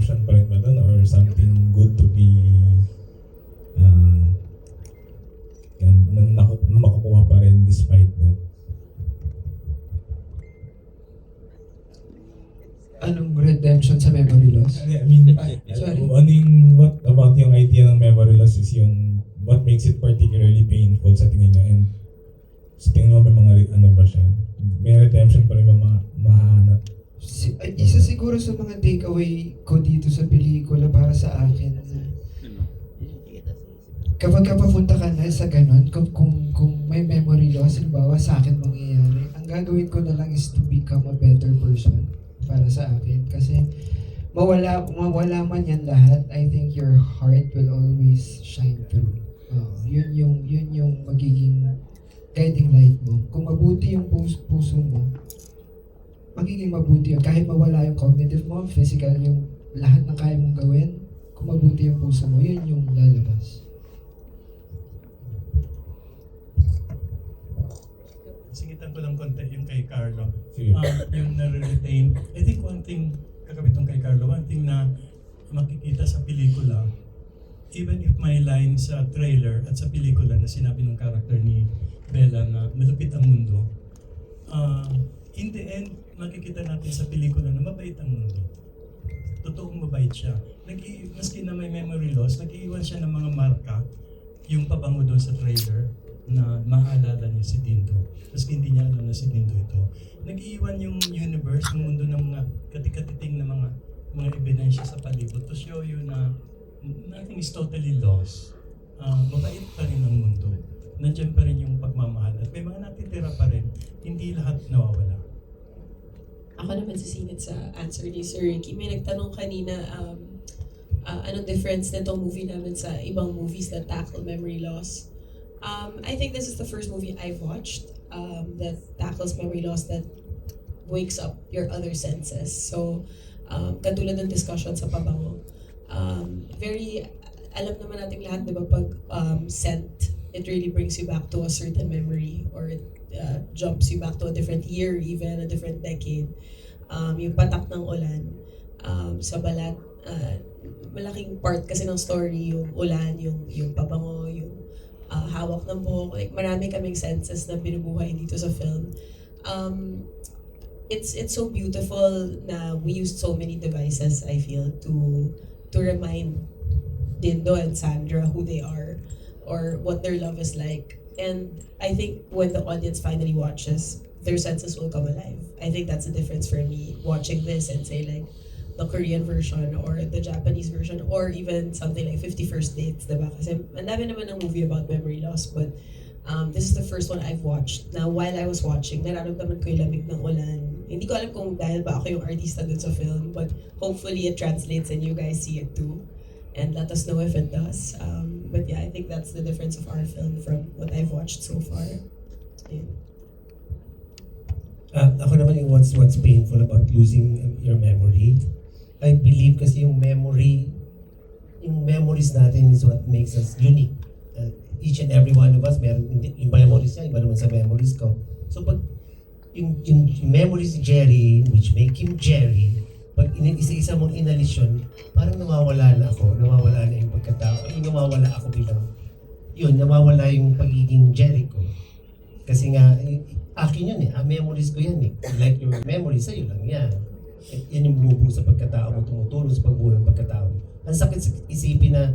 redemption pa rin ba doon or something good to be uh, makukuha pa rin despite that? Anong redemption sa memory loss? I mean, Sorry. what about yung idea ng memory loss is yung what makes it particularly painful sa tingin nyo, and sa tingin mo may mga ano ba siya? May redemption pa rin ba mahanap? Isa siguro sa mga takeaway ko dito sa pelikula para sa akin na kapag papunta ka na sa ganun, kung may memory loss, halimbawa sa akin mangyayari, ang gagawin ko na lang is to become a better person para sa akin. Kasi mawala man yan lahat, I think your heart will always shine through. Yun yung magiging guiding light mo. Kung mabuti yung puso mo, magiging mabuti yun. Kahit mawala yung cognitive mo, physical, yung lahat ng kaya mong gawin, kung mabuti yung puso mo, yun yung lalabas. Singitan ko lang konti yung kay Carlo. Sige. Yung nare-retain. I think one thing, kakabit tong kay Carlo, one thing na makikita sa pelikula, even if may line sa trailer at sa pelikula na sinabi ng character ni Bella na malupit ang mundo, in the end, makikita natin sa pelikula na mabait ang mundo. Totoong mabait siya. Maski na may memory loss, nag-iiwan siya ng mga marka, yung pabango doon sa trailer, na maalala niya si Dindo. Maski hindi niya alam na si Dindo ito. Nag-iiwan yung universe, yung mundo ng mga katikatiting na mga ebidensya sa palibot to show you na nothing is totally lost. Mabait pa rin ang mundo. Nandiyan pa rin yung pagmamahal. At may mga natitira pa rin. Hindi lahat nawawala. Ako naman sisingit sa answer ni Sir Ricky. May nagtanong kanina, anong difference nitong movie namin sa ibang movies that tackle memory loss. I think this is the first movie I've watched that tackles memory loss, that wakes up your other senses. So, katulad ng discussion sa pabango. Alam naman natin lahat, di ba, pag scent, it really brings you back to a certain memory, or it jumps you back to a different year, even a different decade. Yung patak ng ulan sa balat, malaking part kasi ng story yung ulan, yung pabango, yung hawak ng buhok. Like, marami kaming senses na binubuhay dito sa film. It's so beautiful na we used so many devices, I feel, to remind Dindo and Sandra who they are or what their love is like. And I think when the audience finally watches, their senses will come alive. I think that's the difference for me watching this and say like the Korean version or the Japanese version or even something like 50 First Dates, diba? Kasi ang dami naman ng movie about memory loss, but this is the first one I've watched. Now, while I was watching, nararamdaman ko yung lamig ng ulan. Hindi ko alam kung dahil ba ako yung artista dun sa film, but hopefully it translates and you guys see it too. And let us know if it does. But yeah, I think that's the difference of our film from what I've watched so far. Yeah. Ako naman yung what's painful about losing your memory. I believe kasi yung memories natin is what makes us unique. Each and every one of us, meron yung memories niya, iba naman sa memories ko. So pag yung memories ni Jerry, which make him Jerry, pag isa-isa mong inalis yun, parang nawawala na yung pagkatao, nawawala ako bilang, nawawala yung pagiging Jerry ko. Kasi nga, akin yun memories ko yan Like your memories, sa'yo lang yan. Yan yung bumubog sa pagkatao mo, tumutulong sa pagbuo ng pagkatao. Ang sakit isipin na,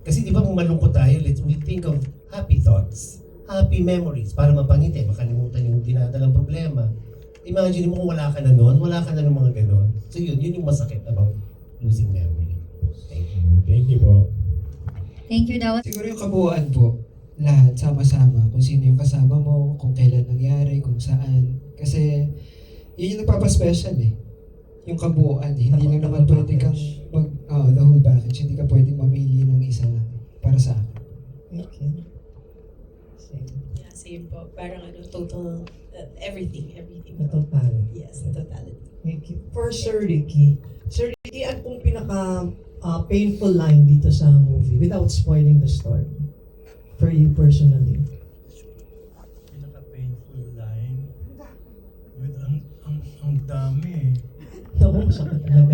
kasi di ba kung malungkot tayo, we think of happy thoughts, happy memories, para mapangiti, makalimutan yung dinadalang problema. Imagine mo kung wala ka na noon, wala ka na ng mga ganon. So yun yung masakit about losing memory. Thank you. Thank you po. Thank you daw. Siguro yung kabuuan po, lahat sama-sama, kung sino yung kasama mo, kung kailan nangyari, kung saan. Kasi yun yung nagpapaspecial yung kabuuan hindi lang naman pwede kang the whole package, hindi ka pwedeng mamili ng isa lang para sa akin. Okay. Yeah, same po. Parang total, everything. The totality. Yes, the totality. Thank you. For Sir Ricky, ano pong pinaka painful line dito sa movie without spoiling the story for you personally? Pinaka-painful line. With ang dami. Ito, sakit talaga.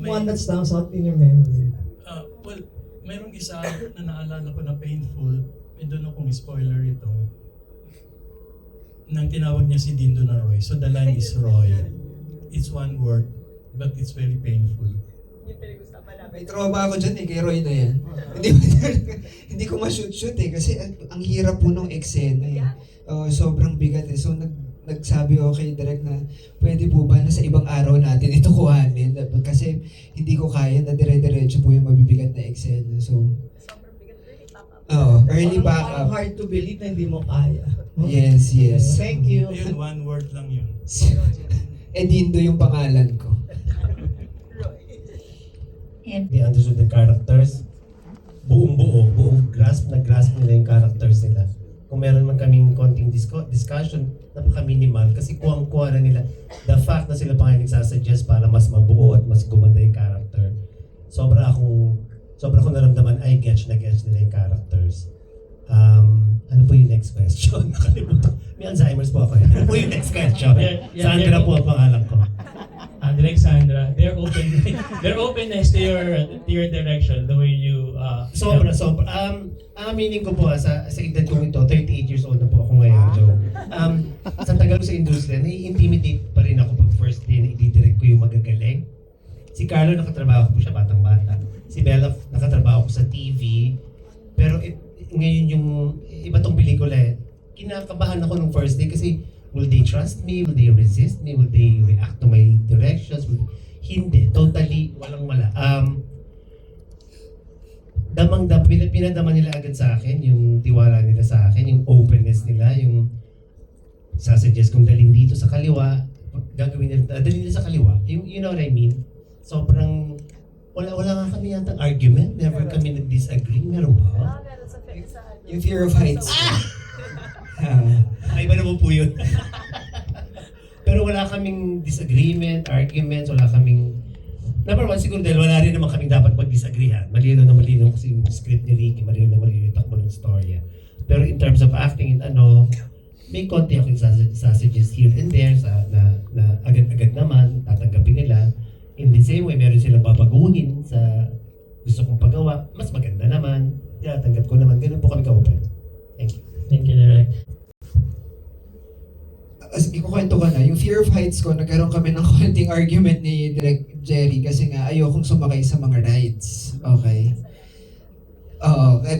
one that stands out in your memory? Well, merong isa na naalala ko na painful, doon akong spoiler ito, nang tinawag niya si Dindo na Roy. So the line is Roy. It's one word, but it's very painful. May trauma ako dyan kay Roy na yan. Hindi ko ma-shoot kasi ang hirap po nung eksena sobrang bigat So nagsabi ako kay Direk na pwede po ba na sa ibang araw natin ito kuhanin kasi hindi ko kaya na dire-diretso po yung mabibigat na eksena. So early Parang backup. hard to believe na hindi mo kaya. Yes. Thank you. Ayun, one word lang yun. Dindo yung pangalan ko. And They understood the characters. Buong grasp nila yung characters nila. Kung meron man kaming konting discussion, napaka-minimal kasi kuwang-kuha na nila the fact na sila pa nga nagsasuggest para mas mabuo at mas gumanda yung character. Sobra akong naramdaman, gets nila yung characters. Ano po yung next question? Nakalimutan. May Alzheimer's po ako. Ano po yung next question? Sandra po ang pangalan ko. Direct Sandra, their openness to your direction, the way you Sobra. Aminin ko po sa edad kong ito, 38 years old na po ako ngayon, Joe. Sa tagal ko sa industriya, nai-intimidate pa rin ako pag first day na i-direct ko yung magagaling. Si Carlo, nakatrabaho ko siya, batang-bata. Si Bella, nakatrabaho ko sa TV. Pero ngayon yung iba tong pelikula kinakabahan ako nung first day kasi will they trust me? Will they resist me? Will they react to my directions? Hindi. Totally walang-wala. Pinadama nila agad sa akin, yung tiwala nila sa akin, yung openness nila, yung sasuggest kong dalhin dito sa kaliwa, gagawin nila, dalhin nila sa kaliwa. You know what I mean? Sobrang, wala nga kami yatang argument, never kami nag-disagree. Meron ba? Yung fear of heights. Ay, iba naman po yun. Pero wala kaming disagreement, arguments, wala kaming... Number one, siguro dahil wala rin naman kaming dapat mag-disagreehan. Malinaw kasi yung script ni Ricky, malinaw yung takbo ng storya. Pero in terms of acting, may konti akong sasuggest here and there na agad-agad naman, tatanggapin nila. In the same way, meron silang babaguhin sa gusto kong pagawa. Mas maganda naman, tinatanggap ko naman. Ganun po kami ka-open. Thank you. Thank you, Direk. As ikukwento ko na, yung fear of heights ko, nagkaroon kami ng konting argument ni Direk Jerry kasi nga ayokong sumakay sa mga rides. Okay?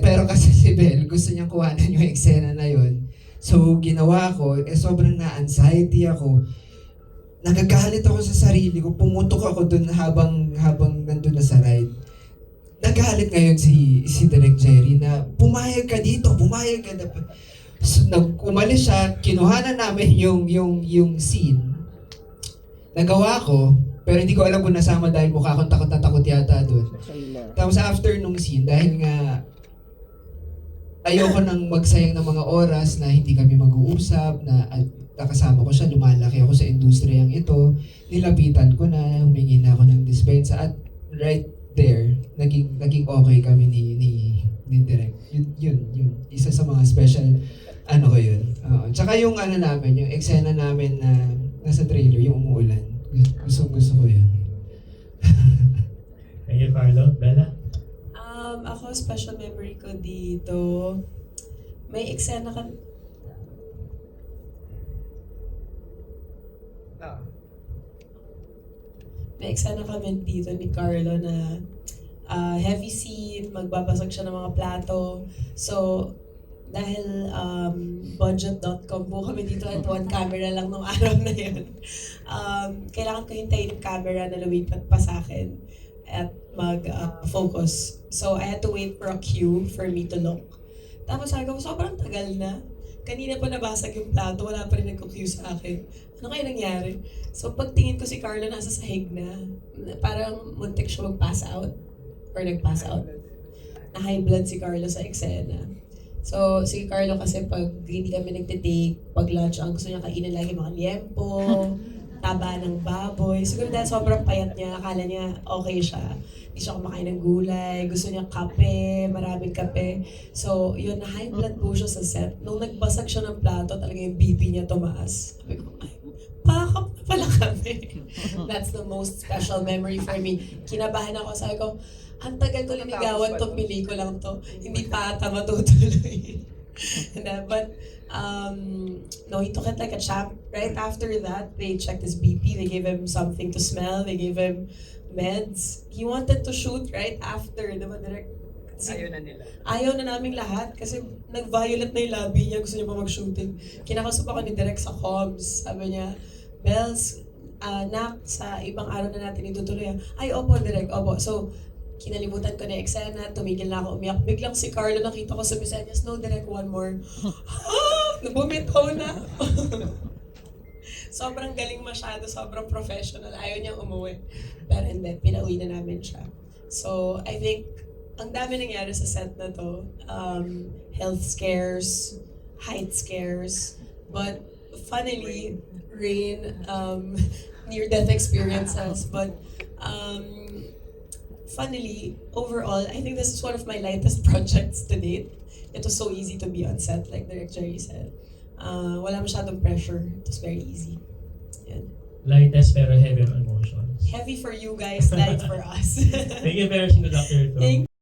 Pero kasi si Belle, gusto niyang kuhanan yung eksena na yun. So, ginawa ko, sobrang na-anxiety ako. Nagagalit ako sa sarili ko, pumutok ako dun habang nandun na sa ride. Nagalit ngayon si Direk Jerry na pumayag ka dito, pumayag ka na. So, umalis siya, kinuhanan namin yung scene. Nagawa ko, pero hindi ko alam kung nasama dahil mukha akong takot na takot yata doon. Tapos after nung scene, dahil nga ayoko nang magsayang ng mga oras na hindi kami mag-uusap, na nakasama ko siya, lumalaki ako sa industriyang ito, nilapitan ko na, humingi na ako ng dispensa at right there, naging okay kami ni Direk. Yun. Isa sa mga special ko yun. Tsaka yung namin, yung eksena namin na nasa trailer, yung umuulan. Gusto ko yun. Thank you, Carlo. Bella? Ako, special memory ko dito, may eksena ka... May eksena kami dito ni Carlo na heavy scene, magbabasag siya ng mga plato. So, dahil budget.com po kami dito at one camera lang nung araw na yun. Kailangan ko hintayin yung camera na lumipat pa sa akin at mag-focus. So, I had to wait for a cue for me to look. Tapos sabi ko, sobrang tagal na. Kanina pa nabasag yung plato, wala pa rin nagko-cue sa akin. Ano kaya nangyari? So, pagtingin ko si Carlo nasa sahig na, parang muntik siya mag-pass out. Or nag-pass out. Na-high blood si Carlo sa eksena. So, si Carlo kasi pag hindi kami nagtitake, pag lunch, ang gusto niya kainin lagi mga liempo, taba ng baboy. Siguro dahil sobrang payat niya, akala niya okay siya. Hindi siya kumakain ng gulay, gusto niya kape, maraming kape. So, yun, na-high blood po siya sa set. Nung nagbasag siya ng plato, talaga yung BP niya tumaas. Sabi ko, ay, pala kami. That's the most special memory for me. Kinabahan ako, sabi ko, ang tagal ko linigawan tong pelikulang to. Hindi pa ata matutuloy. But no, he took it like a champ. Right after that, they checked his BP. They gave him something to smell. They gave him meds. He wanted to shoot right after. Diba, direct? Ayaw na nila. Ayaw na naming lahat kasi nag-violet na yung labi niya. Gusto niya pa mag-shooting. Kinakausap ako ni Direk sa comms. Sabi niya, Bells, nak, sa ibang araw na natin itutuloy. Ay, opo, Direk, opo. So, kinalimutan ko na yung eksena, tumigil na ako umiyak. Biglang si Carlo nakita ko sa Visayas, no, Direk, one more. Bumitaw na. Sobrang galing masyado, sobrang professional. Ayaw niyang umuwi. Pero hindi, pinauwi na namin siya. So, I think, ang dami nangyari sa set na to. Health scares, height scares, but funnily, Rain, near-death experiences, but funnily, overall, I think this is one of my lightest projects to date. It was so easy to be on set, like Direk Jerry said. Wala masyadong pressure. It was very easy. Yan. Lightest pero heavy on emotions. Heavy for you guys, light for us. Thank you very much, Dr. Thank